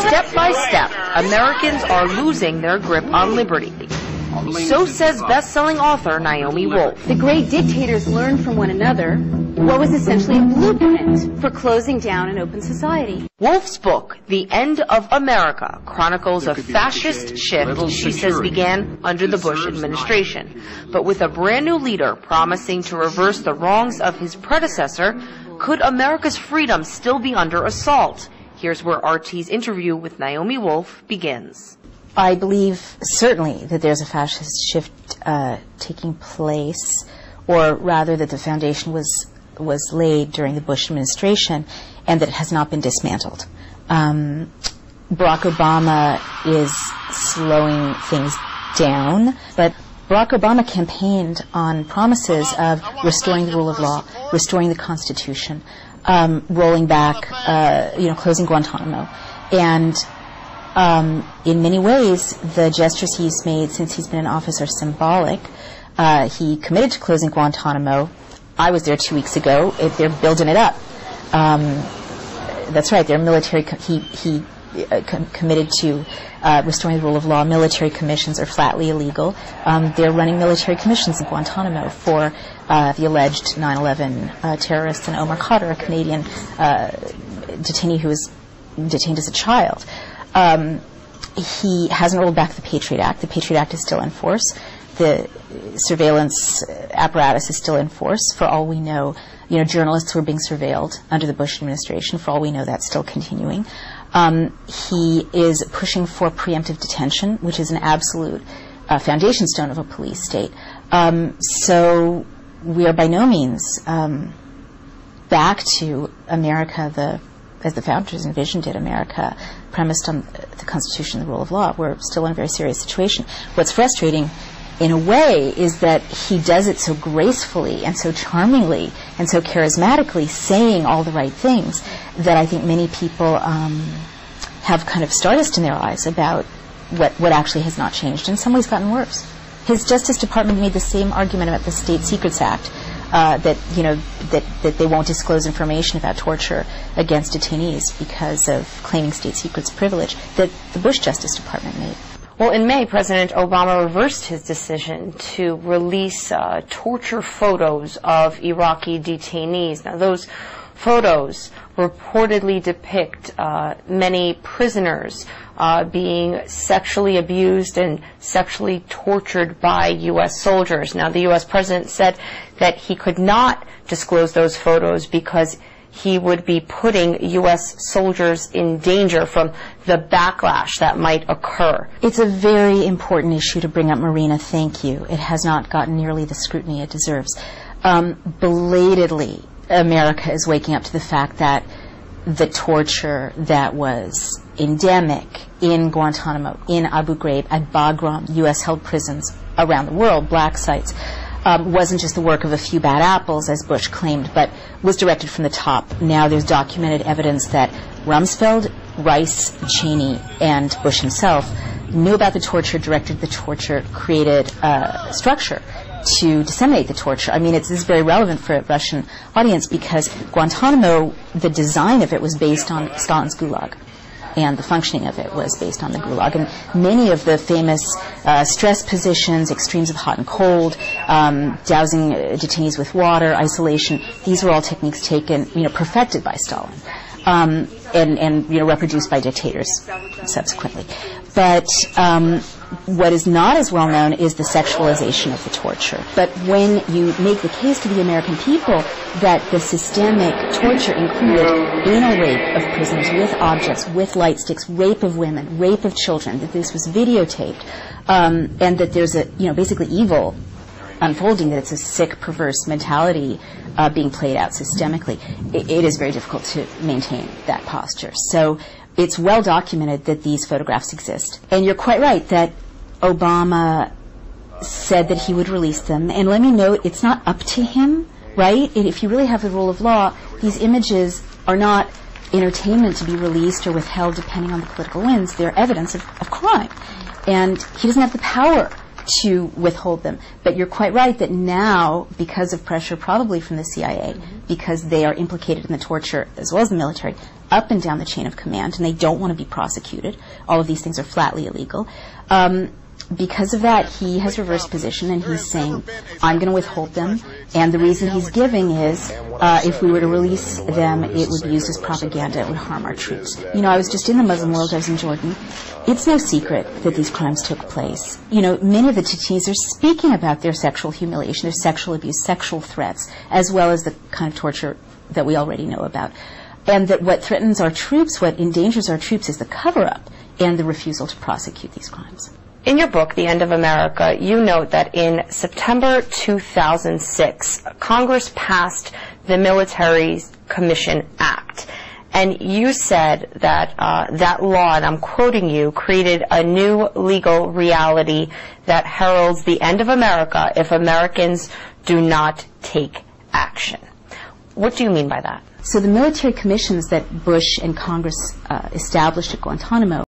Step by step, Americans are losing their grip on liberty. So says best-selling author Naomi Wolf. The great dictators learned from one another what was essentially a blueprint for closing down an open society. Wolf's book, The End of America, chronicles a fascist shift she says began under the Bush administration. But with a brand new leader promising to reverse the wrongs of his predecessor, could America's freedom still be under assault? Here's where RT's interview with Naomi Wolf begins. I believe certainly that there's a fascist shift taking place, or rather that the foundation was laid during the Bush administration and that it has not been dismantled. Barack Obama is slowing things down, but Barack Obama campaigned on promises of restoring the rule of law, restoring the Constitution, rolling back, closing Guantanamo. And in many ways, the gestures he's made since he's been in office are symbolic. He committed to closing Guantanamo. I was there 2 weeks ago. They're building it up. That's right. They're military. He committed to restoring the rule of law. Military commissions are flatly illegal. They're running military commissions in Guantanamo for the alleged 9/11 terrorists and Omar Khadr, a Canadian detainee who was detained as a child. He hasn't rolled back the Patriot Act. The Patriot Act is still in force. The surveillance apparatus is still in force. For all we know, journalists were being surveilled under the Bush administration. For all we know, that's still continuing. He is pushing for preemptive detention, which is an absolute foundation stone of a police state. So we are by no means back to America, as the founders envisioned it, America premised on the Constitution and the rule of law. We're still in a very serious situation. What's frustrating, in a way, is that he does it so gracefully and so charmingly and so charismatically, saying all the right things, that I think many people have kind of stardust in their eyes about what actually has not changed. In some ways gotten worse. His Justice Department made the same argument about the State Secrets Act, that they won't disclose information about torture against detainees because of claiming state secrets privilege, that the Bush Justice Department made. Well, in May, President Obama reversed his decision to release torture photos of Iraqi detainees. Now, those photos reportedly depict many prisoners being sexually abused and sexually tortured by U.S. soldiers. Now, the U.S. president said that he could not disclose those photos because he would be putting U.S. soldiers in danger from the backlash that might occur. It's a very important issue to bring up, Marina. Thank you. It has not gotten nearly the scrutiny it deserves. Belatedly, America is waking up to the fact that the torture that was endemic in Guantanamo, in Abu Ghraib, at Bagram, U.S.-held prisons around the world, black sites, wasn't just the work of a few bad apples, as Bush claimed, but was directed from the top. Now there's documented evidence that Rumsfeld, Rice, Cheney, and Bush himself knew about the torture, directed the torture, created a structure to disseminate the torture. I mean, this is very relevant for a Russian audience because Guantanamo, the design of it was based on Stalin's Gulag, and the functioning of it was based on the Gulag. And many of the famous stress positions, extremes of hot and cold, dousing detainees with water, isolation, these were all techniques taken, perfected by Stalin, and reproduced by dictators subsequently. But what is not as well known is the sexualization of the torture. But when you make the case to the American people that the systemic torture included anal rape of prisoners with objects, with light sticks, rape of women, rape of children, that this was videotaped, and that there's a, basically evil unfolding, that it's a sick, perverse mentality being played out systemically, it is very difficult to maintain that posture. So it's well documented that these photographs exist. And you're quite right that Obama said that he would release them. And let me note, it's not up to him, right? If you really have the rule of law, these images are not entertainment to be released or withheld depending on the political winds. They're evidence of crime. And he doesn't have the power to withhold them. But you're quite right that now, because of pressure probably from the CIA, because they are implicated in the torture as well as the military, up and down the chain of command, and they don't want to be prosecuted. All of these things are flatly illegal. Because of that, he has reversed position, and he's saying, I'm going to withhold them, and the reason he's giving is if we were to release them, it would be used as propaganda, it would harm our troops. You know, I was just in the Muslim world, I was in Jordan. It's no secret that these crimes took place. You know, many of the detainees are speaking about their sexual humiliation, their sexual abuse, sexual threats, as well as the kind of torture that we already know about. And that what threatens our troops, what endangers our troops, is the cover-up and the refusal to prosecute these crimes. In your book, The End of America, you note that in September 2006, Congress passed the Military Commission Act. And you said that that law, and I'm quoting you, created a new legal reality that heralds the end of America if Americans do not take action. What do you mean by that? So the military commissions that Bush and Congress established at Guantanamo